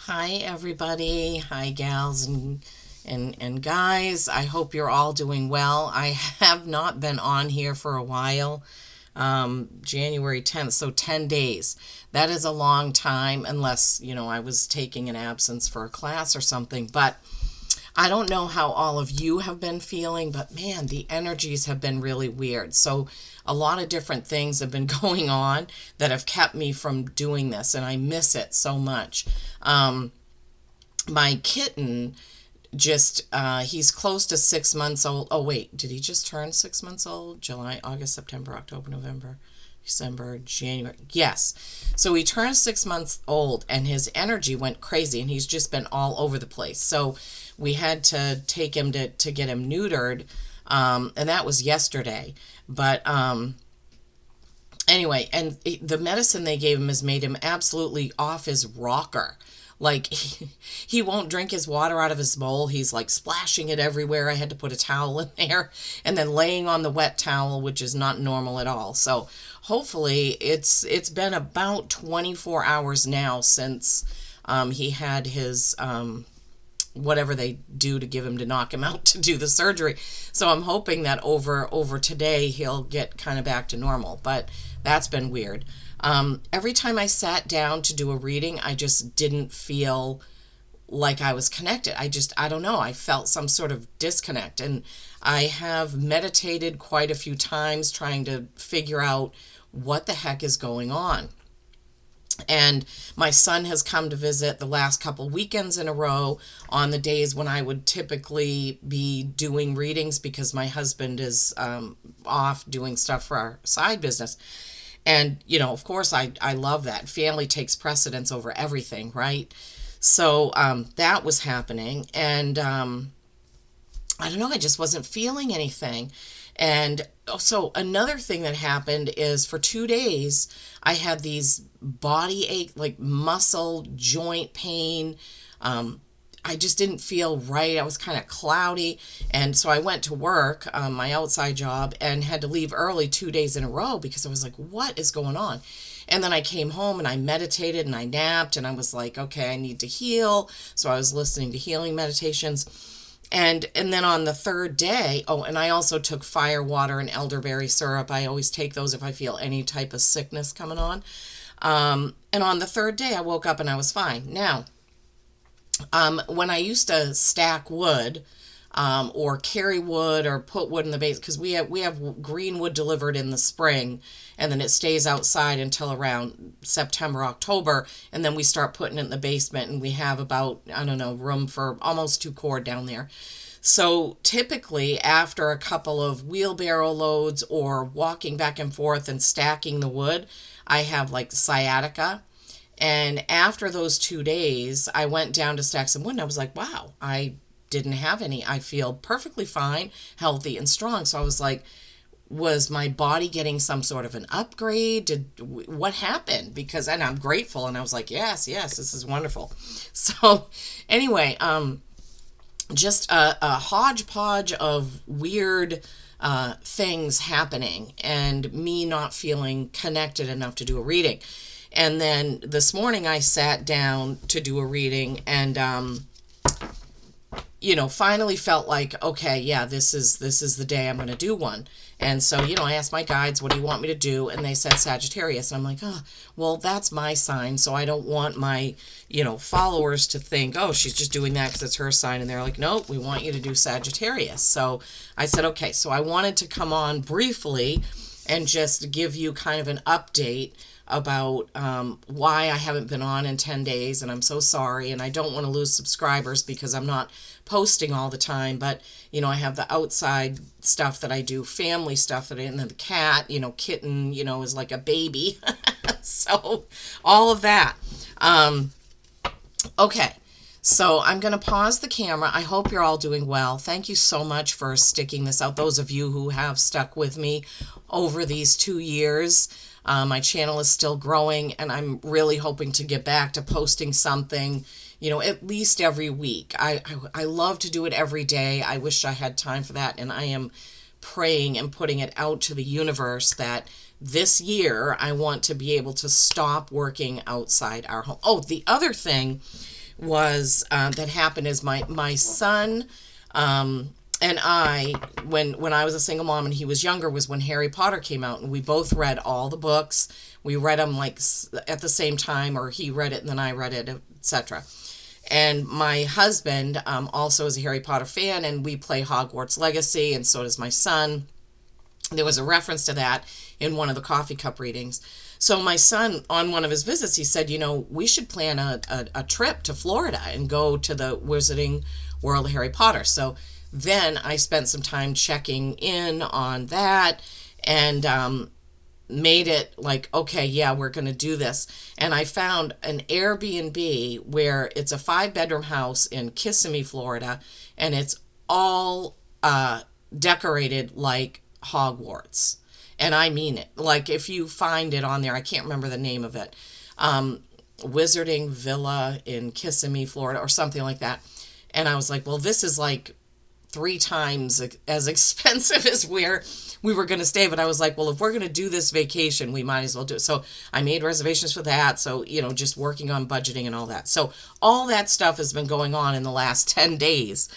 Hi everybody. Hi gals and guys. I hope you're all doing well. I have not been on here for a while. January 10th, so 10 days. That is a long time unless, I was taking an absence for a class or something, but I don't know how all of you have been feeling, but man, the energies have been really weird. So, a lot of different things have been going on that have kept me from doing this, and I miss it so much. Um, my kitten he's close to 6 months old. Oh, wait, did he just turn 6 months old? July, August, September, October, November, December, January. Yes. So he turned 6 months old and his energy went crazy and he's just been all over the place. So we had to take him to get him neutered. And that was yesterday. But anyway, and the medicine they gave him has made him absolutely off his rocker. Like he won't drink his water out of his bowl. He's like splashing it everywhere. I had to put a towel in there and then laying on the wet towel, which is not normal at all. So hopefully it's been about 24 hours now since he had his whatever they do to give him to knock him out to do the surgery. So I'm hoping that over today he'll get kind of back to normal. But that's been weird. Every time I sat down to do a reading, I just didn't feel like I was connected. I don't know. I felt some sort of disconnect. And I have meditated quite a few times trying to figure out what the heck is going on. And my son has come to visit the last couple weekends in a row on the days when I would typically be doing readings because my husband is off doing stuff for our side business. And, of course, I love that. Family takes precedence over everything, right? So that was happening. And I don't know, I just wasn't feeling anything. And so another thing that happened is for 2 days, I had these body ache, like muscle joint pain. I just didn't feel right. I was kind of cloudy. And so I went to work, my outside job, and had to leave early 2 days in a row because I was like, what is going on? And then I came home and I meditated and I napped and I was like, okay, I need to heal. So I was listening to healing meditations. And then on the third day, oh, and I also took fire water and elderberry syrup. I always take those if I feel any type of sickness coming on. And on the third day, I woke up and I was fine. Now, when I used to stack wood, or carry wood or put wood in the base, because we have green wood delivered in the spring, and then it stays outside until around September, October, and then we start putting it in the basement, and we have about, I don't know, room for almost 2 cord down there. So typically, after a couple of wheelbarrow loads or walking back and forth and stacking the wood, I have like sciatica. And after those 2 days, I went down to stack some wood and I was like, wow, I didn't have any. I feel perfectly fine, healthy, and strong. So I was like, was my body getting some sort of an upgrade? What happened? Because, and I'm grateful. And I was like, yes, this is wonderful. So anyway, just a hodgepodge of weird things happening and me not feeling connected enough to do a reading. And then this morning I sat down to do a reading and finally felt like, okay, yeah, this is the day I'm going to do one. And so, I asked my guides, what do you want me to do? And they said Sagittarius. And I'm like, oh, well, that's my sign. So I don't want my, followers to think, oh, she's just doing that because it's her sign. And they're like, nope, we want you to do Sagittarius. So I said, okay. So I wanted to come on briefly and just give you kind of an update about why I haven't been on in 10 days, and I'm so sorry, and I don't want to lose subscribers because I'm not posting all the time, but, I have the outside stuff that I do, family stuff that and then the cat, kitten, is like a baby, so all of that. Okay, so I'm going to pause the camera. I hope you're all doing well. Thank you so much for sticking this out, those of you who have stuck with me over these 2 years. My channel is still growing, and I'm really hoping to get back to posting something, at least every week. I love to do it every day. I wish I had time for that, and I am praying and putting it out to the universe that this year I want to be able to stop working outside our home. Oh, the other thing, was that happened is my son and I, when I was a single mom and he was younger, was when Harry Potter came out, and we both read all the books. We read them like at the same time, or he read it and then I read it, etc. And my husband also is a Harry Potter fan, and we play Hogwarts Legacy, and so does my son. There was a reference to that in one of the coffee cup readings. So my son, on one of his visits, he said, we should plan a trip to Florida and go to the Wizarding World of Harry Potter. So then I spent some time checking in on that and made it like, okay, yeah, we're going to do this. And I found an Airbnb where it's a 5-bedroom house in Kissimmee, Florida, and it's all decorated like Hogwarts. And I mean it. Like, if you find it on there, I can't remember the name of it. Wizarding Villa in Kissimmee, Florida, or something like that. And I was like, well, this is like 3 times as expensive as where we were going to stay. But I was like, well, if we're going to do this vacation, we might as well do it. So I made reservations for that. So, just working on budgeting and all that. So all that stuff has been going on in the last 10 days.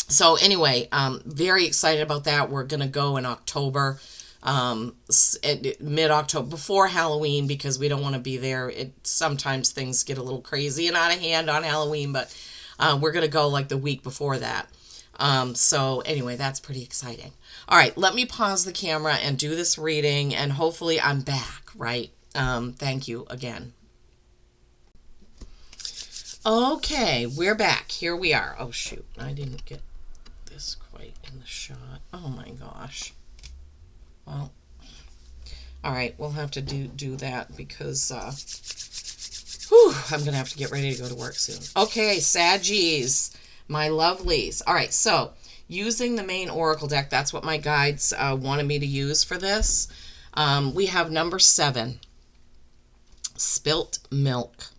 So anyway, very excited about that. We're going to go in October, mid-October, before Halloween, because we don't want to be there. Sometimes things get a little crazy and out of hand on Halloween, but we're going to go like the week before that. So anyway, that's pretty exciting. All right, let me pause the camera and do this reading, and hopefully I'm back, right? Thank you again. Okay, we're back. Here we are. Oh, shoot. I didn't get this quite in the shot. Oh, my gosh. Well, all right, we'll have to do that because I'm going to have to get ready to go to work soon. Okay, Saggies, my lovelies. All right, so using the main Oracle deck, that's what my guides wanted me to use for this. We have number 7, Spilt Milk.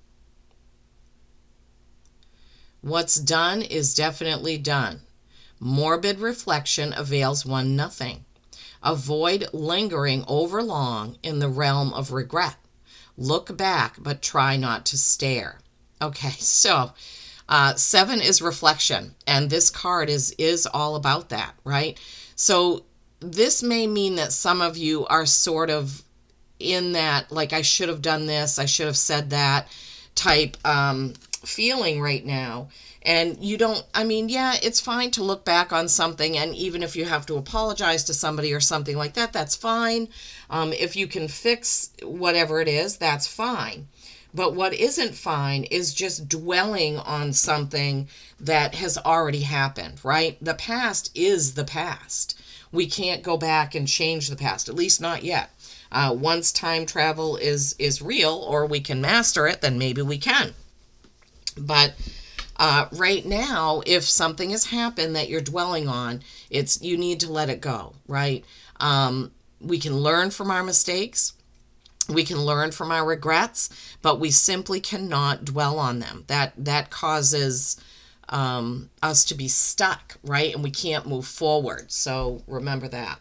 What's done is definitely done. Morbid reflection avails one nothing. Avoid lingering overlong in the realm of regret. Look back, but try not to stare. Okay, so 7 is reflection, and this card is all about that, right? So this may mean that some of you are sort of in that, like, I should have done this, I should have said that type feeling right now. And you don't, yeah, it's fine to look back on something, and even if you have to apologize to somebody or something like that, that's fine. If you can fix whatever it is, that's fine. But what isn't fine is just dwelling on something that has already happened, right? The past is the past. We can't go back and change the past, at least not yet. Once time travel is real, or we can master it, then maybe we can. But right now, if something has happened that you're dwelling on, you need to let it go, right? We can learn from our mistakes. We can learn from our regrets, but we simply cannot dwell on them. That causes us to be stuck, right? And we can't move forward. So remember that.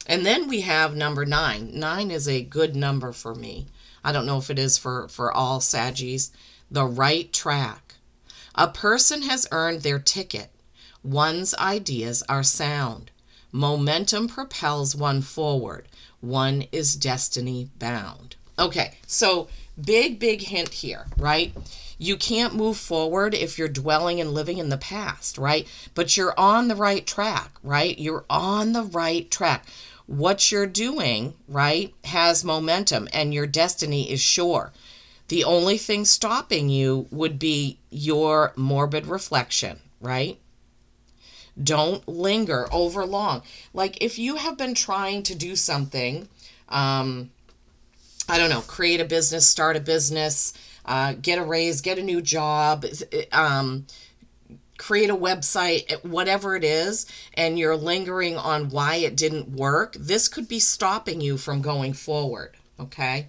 And then we have number 9. 9 is a good number for me. I don't know if it is for all Saggies. The right track. A person has earned their ticket. One's ideas are sound. Momentum propels one forward. One is destiny bound. Okay, so big hint here, right? You can't move forward if you're dwelling and living in the past, right? But you're on the right track, right? You're on the right track. What you're doing, right, has momentum, and your destiny is sure. The only thing stopping you would be your morbid reflection, right? Don't linger over long. Like, if you have been trying to do something, I don't know, create a business, start a business, get a raise, get a new job, create a website, whatever it is, and you're lingering on why it didn't work, this could be stopping you from going forward, okay?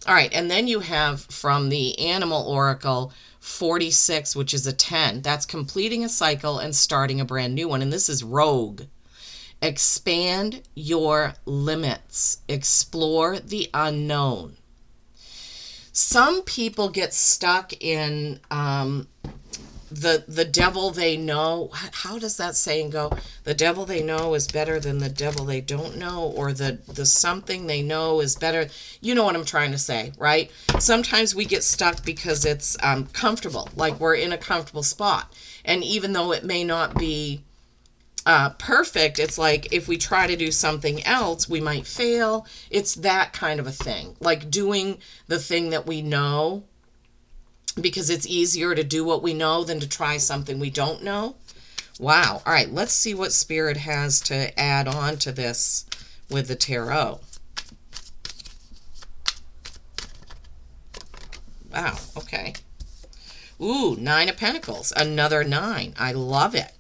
All right, and then you have from the Animal Oracle 46, which is a 10. That's completing a cycle and starting a brand new one, and this is Rogue. Expand your limits. Explore the unknown. Some people get stuck in the devil they know. How does that saying go? The devil they know is better than the devil they don't know, or the something they know is better. You know what I'm trying to say, right? Sometimes we get stuck because it's comfortable, like we're in a comfortable spot, and even though it may not be perfect, it's like if we try to do something else, we might fail. It's that kind of a thing, like doing the thing that we know, because it's easier to do what we know than to try something we don't know. Wow. All right, let's see what Spirit has to add on to this with the tarot. Wow, okay. Ooh, Nine of Pentacles, another 9. I love it.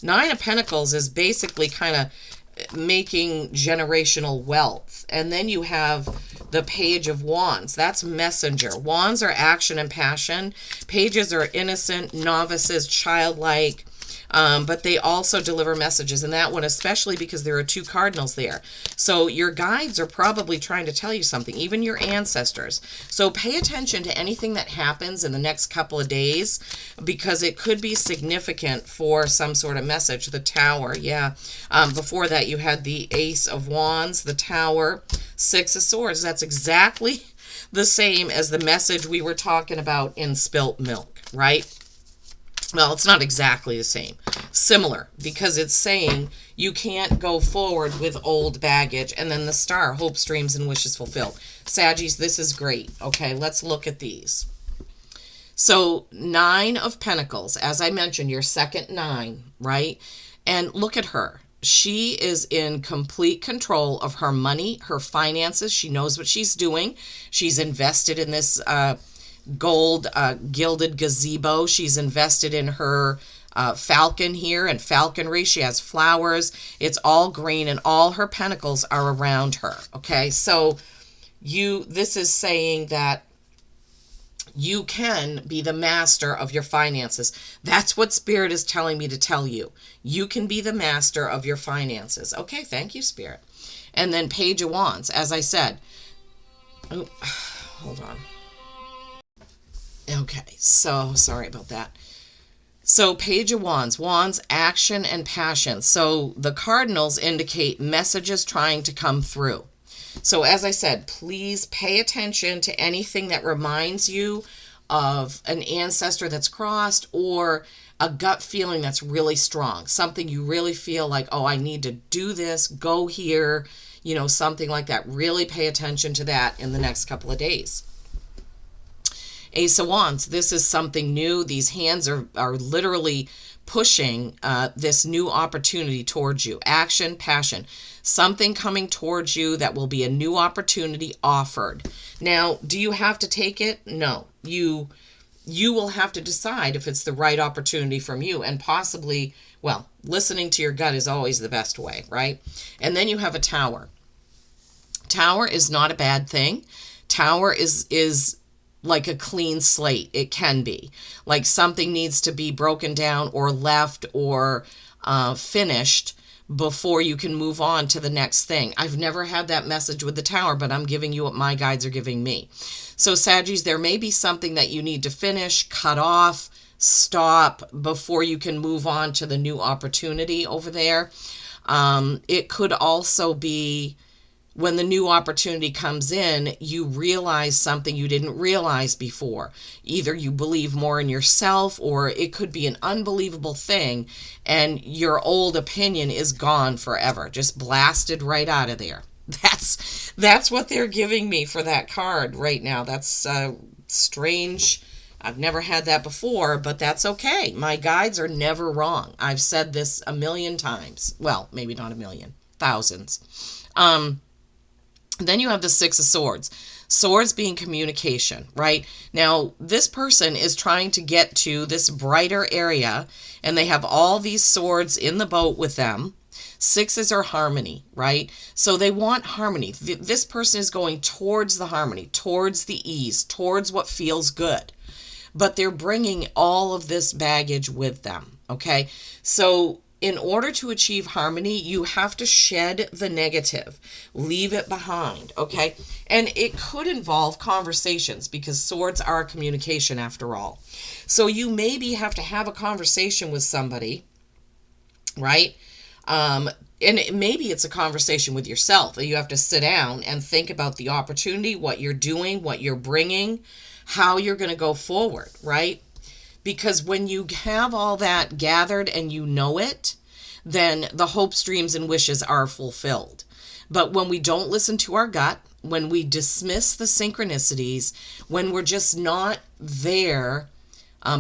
Nine of Pentacles is basically kind of making generational wealth. And then you have the Page of Wands. That's messenger. Wands are action and passion. Pages are innocent, novices, childlike. But they also deliver messages, and that one especially because there are 2 cardinals there. So your guides are probably trying to tell you something, even your ancestors. So pay attention to anything that happens in the next couple of days, because it could be significant for some sort of message. The Tower, yeah. Before that you had the Ace of Wands, the Tower, Six of Swords. That's exactly the same as the message we were talking about in Spilt Milk, right? Well, it's not exactly the same. Similar, because it's saying you can't go forward with old baggage. And then the Star, hopes, dreams, and wishes fulfilled. Saggies, this is great. Okay, let's look at these. So 9 of Pentacles, as I mentioned, your second 9, right? And look at her. She is in complete control of her money, her finances. She knows what she's doing. She's invested in this gold gilded gazebo. She's invested in her falcon here and falconry. She has flowers. It's all green, and all her pentacles are around her. Okay, so this is saying that you can be the master of your finances. That's what Spirit is telling me to tell you. You can be the master of your finances. Okay, thank you, Spirit. And then Page of Wands, as I said. Oh, hold on. Okay, so sorry about that. So Page of Wands, Wands, action and passion. So the cardinals indicate messages trying to come through. So as I said, please pay attention to anything that reminds you of an ancestor that's crossed, or a gut feeling that's really strong. Something you really feel like, oh, I need to do this, go here, something like that. Really pay attention to that in the next couple of days. Ace of Wands, this is something new. These hands are literally pushing this new opportunity towards you. Action, passion, something coming towards you that will be a new opportunity offered. Now, do you have to take it? No. You will have to decide if it's the right opportunity from you, and possibly, well, listening to your gut is always the best way, right? And then you have a Tower. Tower is not a bad thing. Tower is like a clean slate. It can be like something needs to be broken down or left or finished before you can move on to the next thing. I've never had that message with the Tower, but I'm giving you what my guides are giving me. So Saggies, there may be something that you need to finish, cut off, stop before you can move on to the new opportunity over there. It could also be when the new opportunity comes in, you realize something you didn't realize before. Either you believe more in yourself, or it could be an unbelievable thing and your old opinion is gone forever, just blasted right out of there. That's what they're giving me for that card right now. That's strange. I've never had that before, but that's okay. My guides are never wrong. I've said this a million times. Well, maybe not a million, thousands. Then you have the Six of Swords. Swords being communication, right? Now, this person is trying to get to this brighter area, and they have all these swords in the boat with them. Sixes are harmony, right? So they want harmony. This person is going towards the harmony, towards the ease, towards what feels good. But they're bringing all of this baggage with them, okay? So in order to achieve harmony, you have to shed the negative, leave it behind, okay? And it could involve conversations because swords are communication after all. So you maybe have to have a conversation with somebody, right? And maybe it's a conversation with yourself that you have to sit down and think about the opportunity, what you're doing, what you're bringing, how you're going to go forward, right? Because when you have all that gathered and you know it, then the hopes, dreams, and wishes are fulfilled. But when we don't listen to our gut, when we dismiss the synchronicities, when we're just not there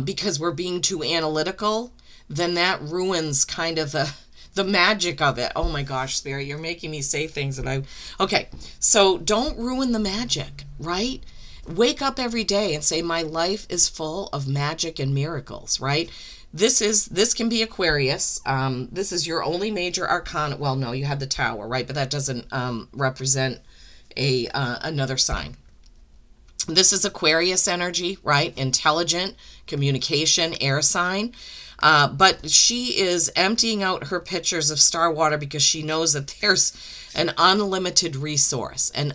because we're being too analytical, then that ruins kind of the magic of it. Oh my gosh, Spirit, you're making me say things that okay, so don't ruin the magic, right? Wake up every day and say, my life is full of magic and miracles, right? This can be Aquarius. This is your only major arcana. Well, no, you have the Tower, right? But that doesn't represent another sign. This is Aquarius energy, right? Intelligent, communication, air sign. But she is emptying out her pitchers of star water because she knows that there's an unlimited resource, And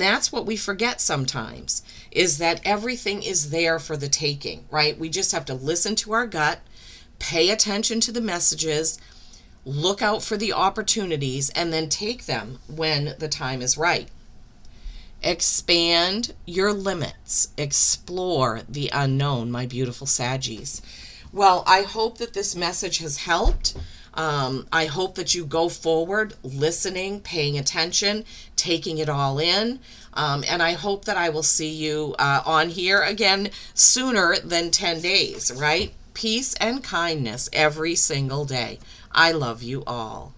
that's what we forget sometimes, is that everything is there for the taking, right? We just have to listen to our gut, pay attention to the messages, look out for the opportunities, and then take them when the time is right. Expand your limits. Explore the unknown, my beautiful Saggies. Well, I hope that this message has helped. I hope that you go forward listening, paying attention, taking it all in. And I hope that I will see you on here again sooner than 10 days, right? Peace and kindness every single day. I love you all.